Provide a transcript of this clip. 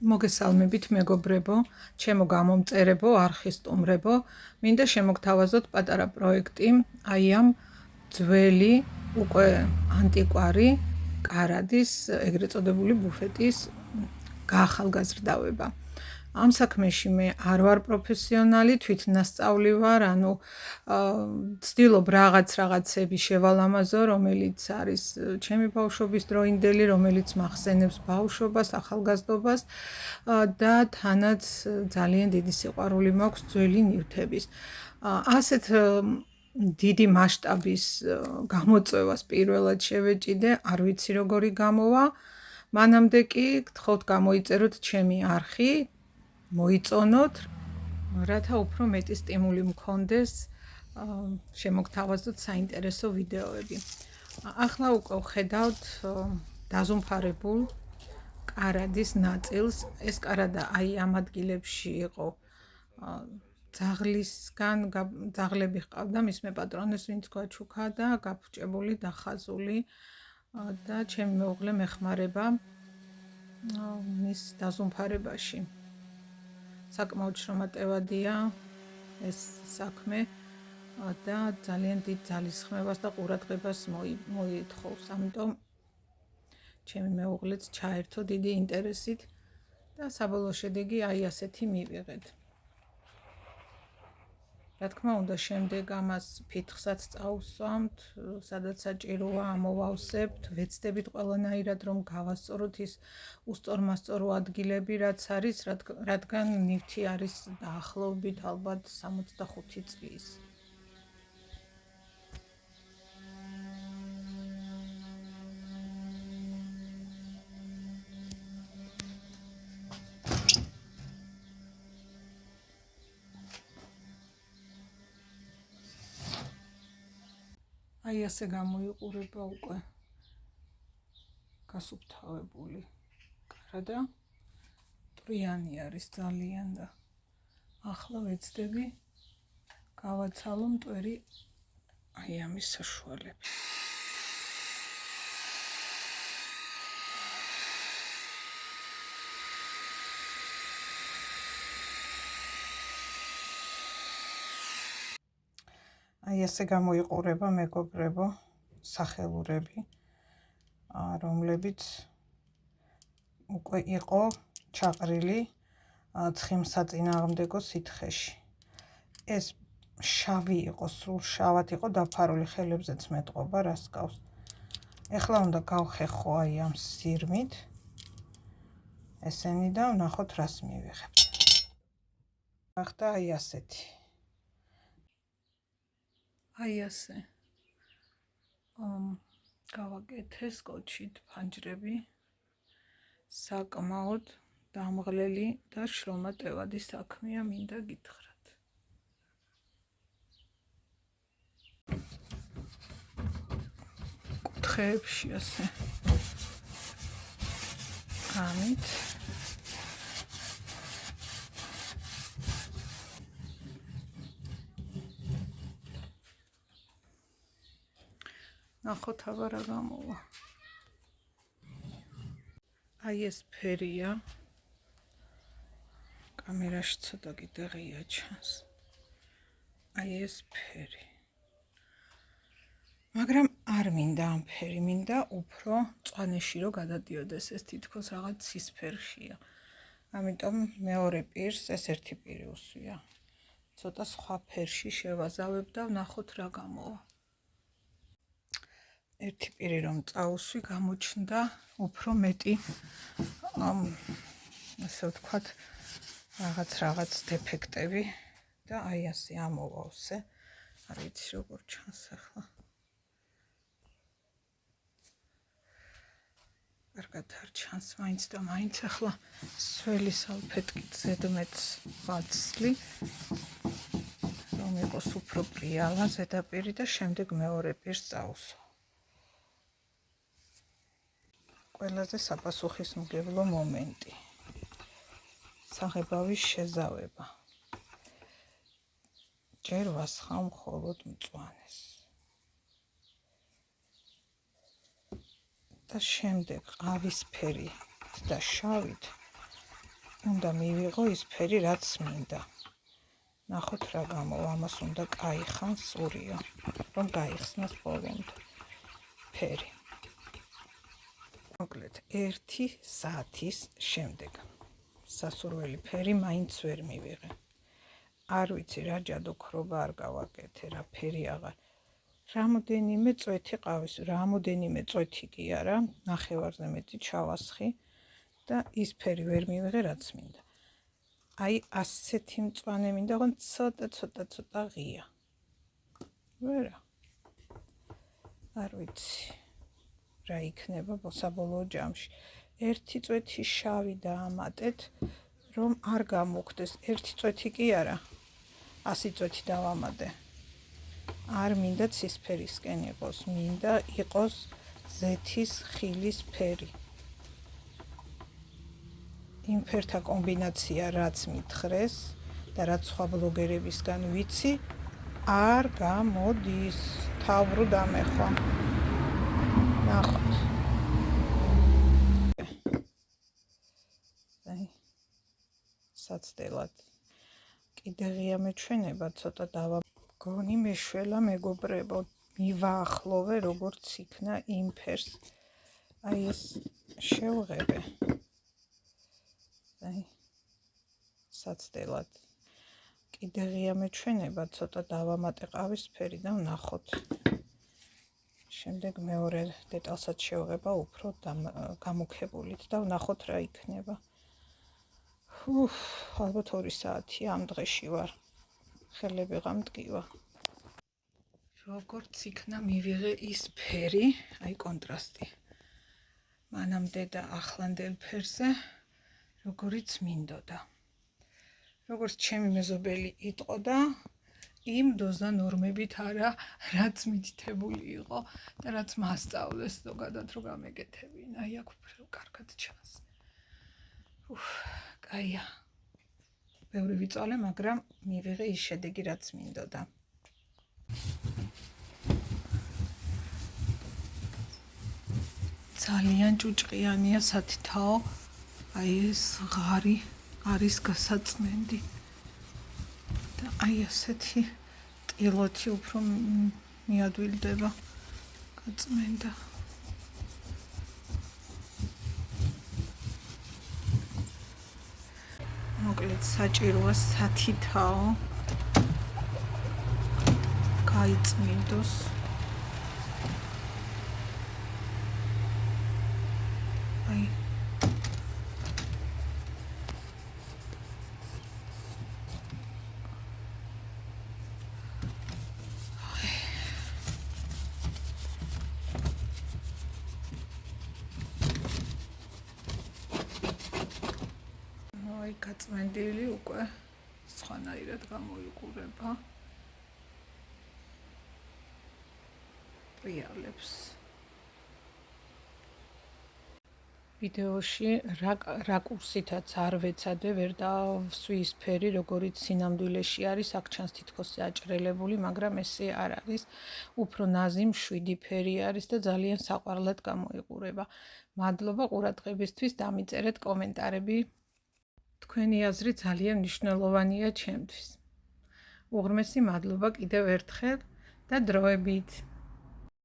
მოგესალმებით მეგობრებო, ჩემო გამომწერებო, არხის სტუმრებო, მინდა შემოგთავაზოთ პატარა პროექტი აი ამ ძველი, უკვე ანტიკვარი კარადის, ეგრეთ წოდებული ბუფეტის გაახალგაზრდავება. ამ საქმეში მე არ ვარ პროფესიონალი, თვითნასწავლი ვარ, ანუ ვცდილობ რაღაცები შევალამაზო, რომელიც არის ჩემი ბავშვობის დროინდელი, რომელიც მახსენებს ბავშვობას, ახალგაზრდობას და თანაც ძალიან დიდი სიყვარული მაქვს ძველი ნივთების. ასეთ დიდი მასშტაბის გამოწვევას პირველად შევეჭიდე, არ ვიცი როგორი გამოვა. მანამდე კი გთხოვთ გამოიწეროთ ჩემი არხი, მოიწონოთ, რათა უფრო მეტი სტიმული მქონდეს შემოგთავაზოთ საინტერესო ვიდეოები. ახლა უკვე ვხედავთ დაზომფარებულ კარადის ნაწილს. ეს კარადა აი ამ ადგილებში იყო ძაღლები ჰყავდა მისმე პატრონეს, ვინც გვაჩუქა და გაფუჭებული, დახაზული და ჩემი მეუღლე მეხმარება მის დაზომფარებაში. საკმაოდ შრომატევადია ეს საქმე და ძალიან დიდ ძალისხმევას და ყურადღებას მოითხოვს. ამიტომ ჩემი მეუღლეც ჩაერთო დიდი ინტერესით და საბოლოო შედეგი აი ასეთი მივიღეთ. რა თქმა უნდა, შემდეგ ამას ფითხსაც წავსვამთ, სადაც საჭიროა ამოვავსებთ, ვეცდებით ყველანაირად რომ გავასწოროთ ის უსწორმასწორო ადგილები, რაც არის, რადგან ნივთი არის დაახლოებით ალბათ 65 წლის. აი ასე გამოიყურება უკვე გასუფთავებული კარადა. ტრიანი არის ძალიან და ახლა ვეცდები გავაცალო მტვერი აი ამის საშუალებით. აი ასე გამოიყურება მეგობრებო სახელურები, რომლებიც უკვე იყო ჩაყრილი ცხიმსაწინააღმდეგო სითხეში. ეს შავი იყო, სულ შავად იყო დაფარული, ხელებზეც მეტყობა, რას გავს. ეხლა უნდა გავხეხო აი ამ სირმით ესენი და ვნახოთ რას მივიღებთ. ახლა აი ასეთი. აი ასე გავაკეთე სკოჩით ფანჯრები, საკმაოდ დამღლელი და შრომატევადი საქმეა, მინდა გითხრათ. კუთხეებში ასე ამით ნახოთ აბა რა გამოვა. აი ეს ფერია, კამერაში ცოტა კიდე ღია ჩანს. აი ეს ფერი. მაგრამ არ მინდა ამ ფერი, მინდა უფრო მწვანეში რომ გადადიოდეს, ეს თითქოს რაღაც ცისფერშია. ამიტომ მეორე პირს ეს ერთი პირი უსვია. ცოტა სხვა ფერში შევაზავებ და ვნახოთ რა გამოვა. ერთი პირი რომ წაუსვი, გამოჩნდა უფრო მეტი ასე ვთქვათ რაღაც დეფექტები და აი ასე ამოვავსე. არ ვიცი როგორ ჩანს ახლა. კარგად არ ჩანს მაინც და მაინც. ახლა სველი სალფეტკით ზედმეტს ვაცლი, რომ იყოს უფრო პრიალა ზედაპირი და შემდეგ მეორე პირს წავუსვა. ყველაზე საპასუხისმგებლო მომენტი. საღებავის შეზავება. ჯერ ვასხავ მხოლოდ მწვანეს. და შემდეგ ყავისფერი და შავით უნდა მივიღო ის ფერი, რაც მინდა. ნახოთ რა გამოვა, ამას უნდა გაიხან სურიო, რომ გაიხსნას ბოლომდე ფერი. მოკლედ 1 საათის შემდეგ სასურველი ფერი მაინც ვერ მივიღე. არ ვიცი რა ჯადოქრობა არ გავაკეთე, რა ფერი აღარ. რამოდენიმე წვეთი ყავის, რამოდენიმე წვეთი კი არა, ნახევარზე მეტი ჩავასხი და ის ფერი ვერ მივიღე, რაც მინდა. აი ასეთი მწვანე მინდა, მაგრამ ცოტა ღია. ვერა. არ ვიცი რა იქნება საბოლოო ჯამში. 1 წვეთი შავი დაამატეთ, რომ არ გამოგდეს. 1 წვეთი კი არა, 100 წვეთი დავამატე. არ მინდა ცისფერისკენ იყოს, მინდა იყოს ზეთის ხილის ფერი. იმ ფერთა კომბინაცია, რაც მითხრეს და რაც სხვა ბლოგერებისგან ვიცი, არ გამოდის. თავბრუ დამეხვა. ნახოთ. საცდელად. კიდე ღია მეჩვენება, ცოტა დავა. გონი მეშველა მეგობრებო, მივაახლოვე როგორც იქნა იმ ფერს. აი ეს შევღებე. აი საცდელად. კიდე ღია მეჩვენება, ცოტა დავამატე ყავისფერი და ვნახოთ. შემდეგ მეორე დეტალსაც შევღება უფრო გამუქებულით და ვნახოთ რა იქნება. ალბათ 2 საათი ამ დღეში ვარ. ხელები გამტკივა. როგორც იქნა მივიღე ის ფერი, აი კონტრასტი. მანამდე და ახლანდელ ფერზე, როგორიც მინდოდა. როგორც ჩემი მეზობელი იტყოდა, იმ დოზა ნორმებით არა, რაც მითითებული იყო და რაც მასწავლეს ზოგადად რომ გამეკეთებინა. აი აქ უფრო კარგად ჩანს. კაია. ბევრი ვიწვალე, მაგრამ მივიღე ის შედეგი, რაც მინდოდა. ძალიან ჭუჭყიანია სათითაო. აი ეს ღარი არის გასაწმენდი. და აი ასეთი ტილოთი უფრო მიადვილდება. გაწმენდა. მოკლედ საჭიროა სათითაო გაიწმინდოს. აი გაწმენდილი უკვე სხვანაირად გამოიყურება. პრიალებს. ვიდეოში რაკურსითაც არ ვეცადე, ვერ დავსვი ის ფერი, როგორიც სინამდვილეში არის, აქ ჩანს თითქოს აჭრელებული, მაგრამ ესე არ არის. უფრო ნაზი მშვიდი ფერი არის და ძალიან საყვარლად გამოიყურება. მადლობა ყურადღებისთვის, დამიწერეთ კომენტარები. თქვენი აზრი ძალიან მნიშვნელოვანია ჩემთვის. უღრმესი მადლობა კიდევ ერთხელ და დროებით.